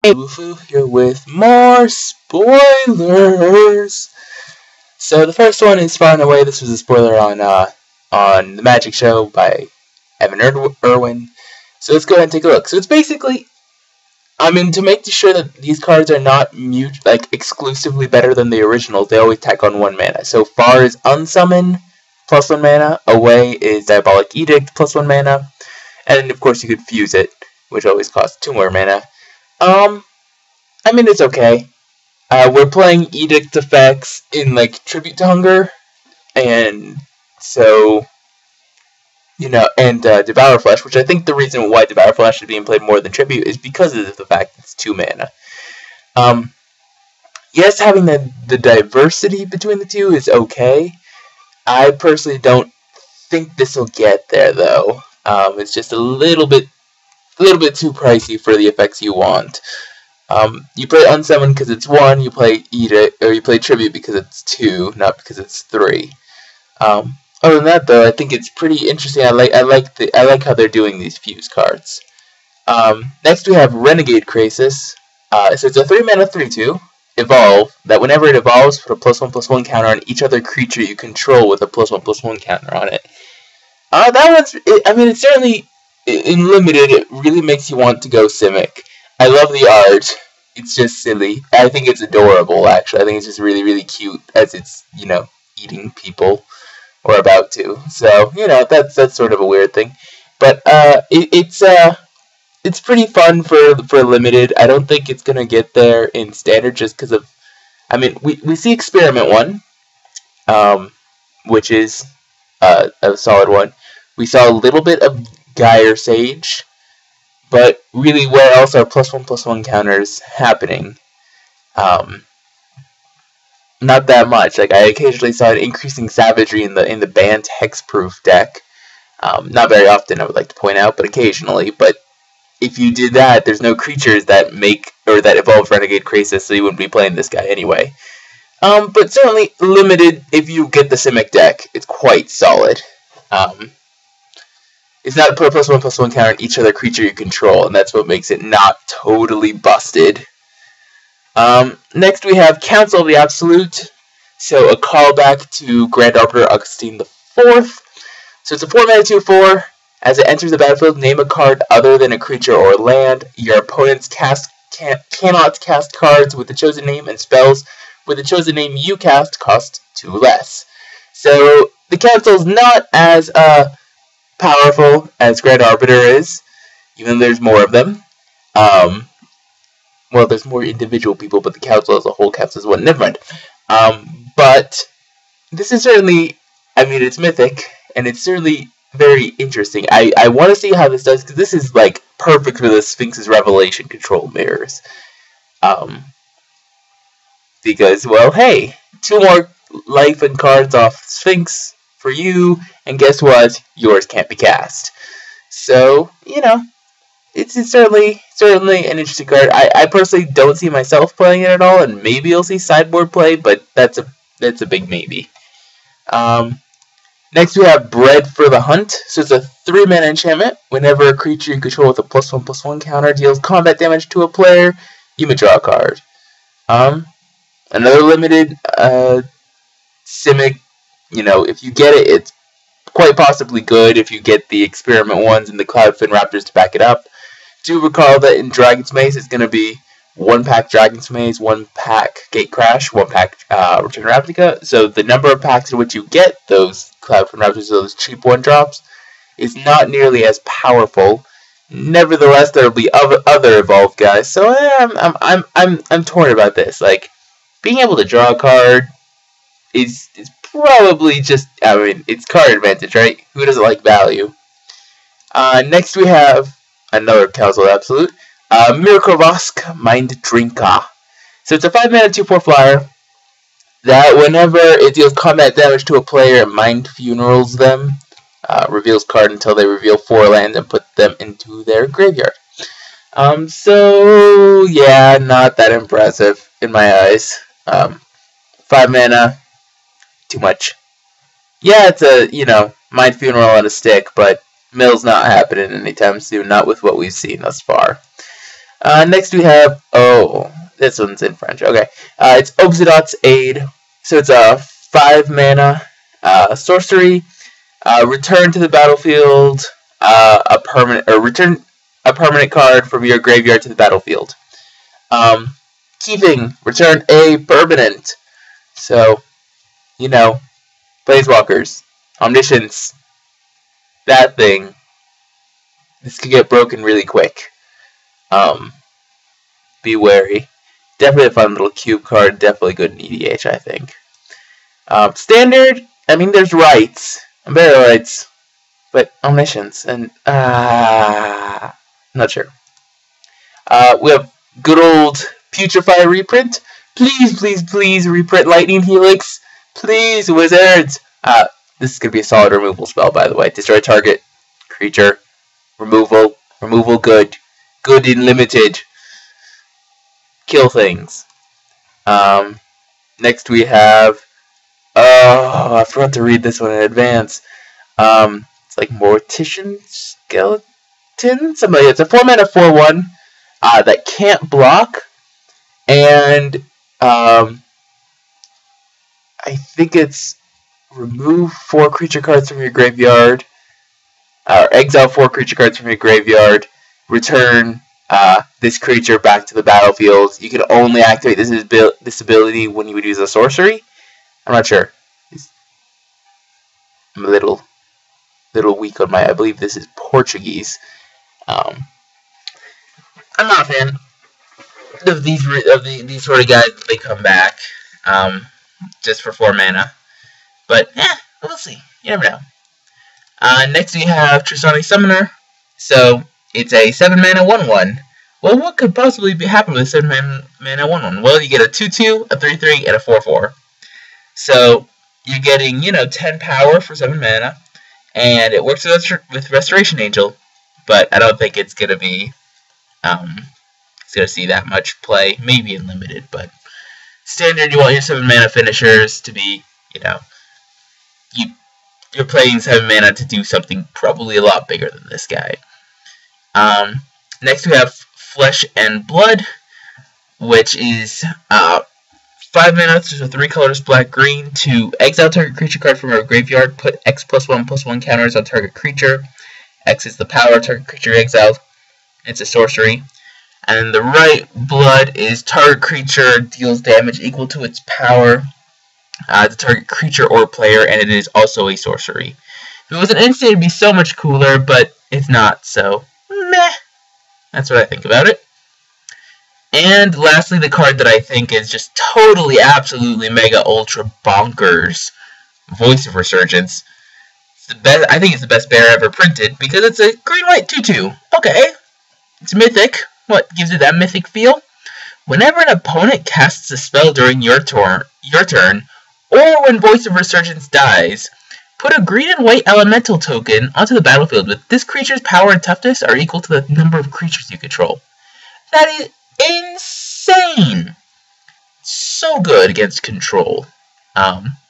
Mrlubufu here with more spoilers. So the first one is far and away. This was a spoiler on the Magic Show by Evan Irwin. So let's go ahead and take a look. So it's basically, to make sure that these cards are not exclusively better than the originals, they always tack on 1 mana. So far is Unsummon, plus 1 mana. Away is Diabolic Edict, plus 1 mana. And of course you could fuse it, which always costs 2 more mana. It's okay. We're playing Edict effects in, Tribute to Hunger, and so, and Devour Flesh, which I think the reason why Devour Flesh is being played more than Tribute is because of the fact it's 2 mana. Yes, having the diversity between the two is okay. I personally don't think this will get there, though. It's just a little bit too pricey for the effects you want. You play Unsummon because it's 1, you play Edict, or you play Tribute because it's 2, not because it's 3. Other than that, though, I think it's pretty interesting. I like how they're doing these fuse cards. Next we have Renegade Crisis. So it's a 3-mana 3/2 evolve that whenever it evolves, put a +1/+1 counter on each other creature you control with a +1/+1 counter on it. That one's, it's certainly, in limited, it really makes you want to go Simic. I love the art. It's just silly. I think it's adorable, actually. I think it's just really, really cute as it's, eating people, or about to. So, that's sort of a weird thing. But, it's pretty fun for limited. I don't think it's gonna get there in standard just because of, we see Experiment 1, which is a solid one. We saw a little bit of Gyre Sage, but really, where else are +1/+1 counters happening? Not that much. I occasionally saw an increasing savagery in the banned hexproof deck. Not very often, I would like to point out, but occasionally. But if you did that, there's no creatures that make or that evolve Renegade Crisis, so you wouldn't be playing this guy anyway. But certainly limited. If you get the Simic deck, it's quite solid. It's not put a +1/+1 counter on each other creature you control, and that's what makes it not totally busted. Next we have Council of the Absolute. So a callback to Grand Arbiter Augustine IV. So it's a 4-mana 2/4. As it enters the battlefield, name a card other than a creature or land. Your opponents cannot cast cards with the chosen name, and spells with the chosen name you cast cost 2 less. So the Council's not as powerful as Grand Arbiter is, even though there's more of them. Well, there's more individual people, but the Council as a whole counts as one. Never mind. But this is certainly, it's mythic, and it's certainly very interesting. I want to see how this does, because this is, perfect for the Sphinx's Revelation control mirrors. Because, well, hey, 2 more life and cards off Sphinx for you, and guess what? Yours can't be cast. So, it's certainly an interesting card. I personally don't see myself playing it at all, and maybe you'll see sideboard play, but that's a big maybe. Next we have Bread for the Hunt. So it's a 3-mana enchantment. Whenever a creature you control with a +1/+1 counter deals combat damage to a player, you may draw a card. Another limited Simic. If you get it, it's quite possibly good if you get the Experiment ones and the Cloudfin Raptors to back it up. Do recall that in Dragon's Maze, it's going to be 1 pack Dragon's Maze, 1 pack Gate Crash, 1 pack Return Replica. So the number of packs in which you get those Cloudfin Raptors, those cheap 1-drops, is not nearly as powerful. Nevertheless, there will be other evolved guys. So I'm torn about this. Being able to draw a card is probably just, it's card advantage, right? Who doesn't like value? Next we have another Council of Absolute. Mrlubufu, Mind Drinker. So it's a 5-mana 2/4 flyer that whenever it deals combat damage to a player, it Mind Funerals them. Reveals card until they reveal 4 lands and put them into their graveyard. So yeah, not that impressive in my eyes. 5 mana, too much. Yeah, it's a, Mind Funeral on a stick, but mill's not happening anytime soon, not with what we've seen thus far. Next we have, oh, this one's in French. Okay, it's Okies Aid. So it's a 5 mana sorcery. Return to the battlefield return a permanent card from your graveyard to the battlefield. Keeping, return a permanent. So, you know, Planeswalkers, Omniscience, that thing. This could get broken really quick. Be wary. Definitely a fun little cube card. Definitely good in EDH, I think. Standard, I mean, there's rights. And better rights. But Omniscience, and I'm not sure. We have good old Putrefy reprint. Please, please, please reprint Lightning Helix. Please, Wizards. This is going to be a solid removal spell, by the way. Destroy target creature. Removal. Removal good. Good in limited. Kill things. Next we have... Oh, I forgot to read this one in advance. It's like Mortician Skillet? Something like that. It's a 4-mana 4/1 that can't block. And I think it's remove 4 creature cards from your graveyard. Or exile 4 creature cards from your graveyard. Return this creature back to the battlefield. You can only activate this ability when you would use a sorcery. I'm not sure. I'm a little weak on my. I believe this is Portuguese. I'm not a fan of these sort of guys. They come back just for 4 mana, but we'll see. You never know. Next we have Trisonic Summoner. So it's a 7 mana 1/1. Well, what could possibly happen with a 7 mana 1/1? Well, you get a 2/2, a 3/3, and a 4/4. So you're getting, 10 power for 7 mana, and it works with Restoration Angel, but I don't think it's gonna be, it's gonna see that much play. Maybe in limited, but standard, you want your 7 mana finishers to be, you're playing 7 mana to do something probably a lot bigger than this guy. Next we have Flesh and Blood, which is 5 mana, so 3 colors, black, green, to exile target creature card from our graveyard, put X +1/+1 counters on target creature. X is the power, target creature exiled. It's a sorcery. And the right blood is target creature deals damage equal to its power to target creature or player, and it is also a sorcery. If it was an instant, it'd be so much cooler, but it's not, so meh. That's what I think about it. And lastly, the card that I think is just totally, absolutely, mega, ultra bonkers, Voice of Resurgence. It's the best. I think it's the best bear ever printed because it's a green-white 2/2. Okay, it's mythic. What gives it that mythic feel? Whenever an opponent casts a spell during your turn, or when Voice of Resurgence dies, put a green and white elemental token onto the battlefield with this creature's power and toughness are equal to the number of creatures you control. That is insane! So good against control.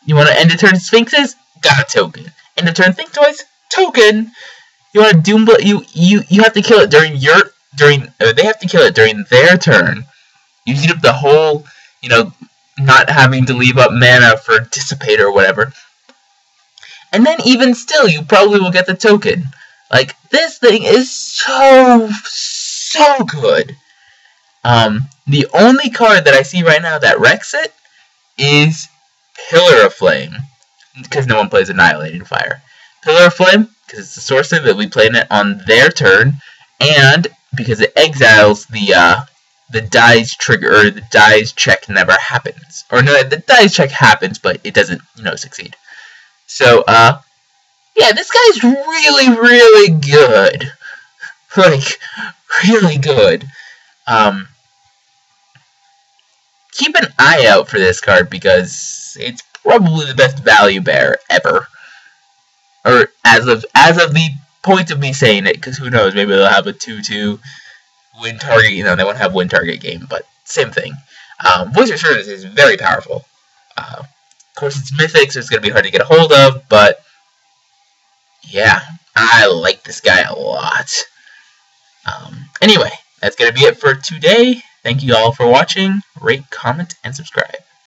You want to end a turn Sphinxes? Got a token. End of turn Think Toys? Token! You want to Doom Blood? You have to kill it during they have to kill it during their turn. You heat up the whole, not having to leave up mana for Dissipate or whatever. And then even still, you probably will get the token. Like, this thing is so good. The only card that I see right now that wrecks it is Pillar of Flame, because no one plays Annihilating Fire. Pillar of Flame, because it's a sorcery that we play it on their turn, and because it exiles the dies trigger, or the dies check never happens. Or no, the dies check happens, but it doesn't, succeed. So, yeah, this guy's really, really good. Like, really good. Keep an eye out for this card because it's probably the best value bear ever. Or as of the point of me saying it, because who knows, maybe they'll have a 2/2 win target. They won't have win target game, but same thing. Voice of Resurgence is very powerful. Of course, it's mythic, so it's going to be hard to get a hold of, but yeah, I like this guy a lot. Anyway, That's going to be it for today. Thank you all for watching. Rate, comment, and subscribe.